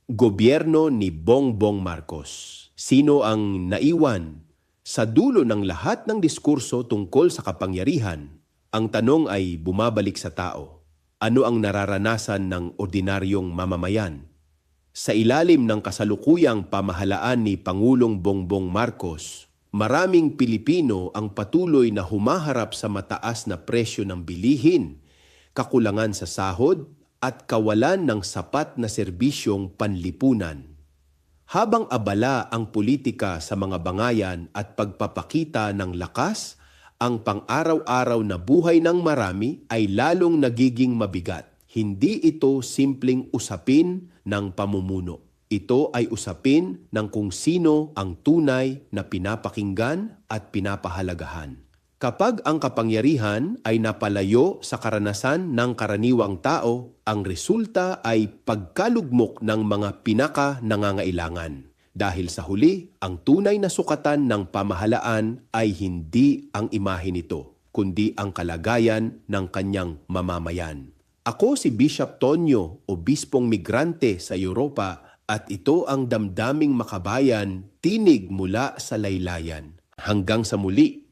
Gobyerno ni Bongbong Marcos. Sino ang naiwan sa dulo ng lahat ng diskurso tungkol sa kapangyarihan? Ang tanong ay bumabalik sa tao. Ano ang nararanasan ng ordinaryong mamamayan? Sa ilalim ng kasalukuyang pamahalaan ni Pangulong Bongbong Marcos, maraming Pilipino ang patuloy na humaharap sa mataas na presyo ng bilihin, kakulangan sa sahod at kawalan ng sapat na serbisyong panlipunan. Habang abala ang politika sa mga bangayan at pagpapakita ng lakas, ang pang-araw-araw na buhay ng marami ay lalong nagiging mabigat. Hindi ito simpleng usapin ng pamumuno. Ito ay usapin ng kung sino ang tunay na pinapakinggan at pinapahalagahan. Kapag ang kapangyarihan ay napalayo sa karanasan ng karaniwang tao, ang resulta ay pagkalugmok ng mga pinaka-nangangailangan. Dahil sa huli, ang tunay na sukatan ng pamahalaan ay hindi ang imahe nito, kundi ang kalagayan ng kanyang mamamayan. Ako si Bishop Tonyo, obispong migrante sa Europa, at ito ang damdaming makabayan, tinig mula sa laylayan. Hanggang sa muli.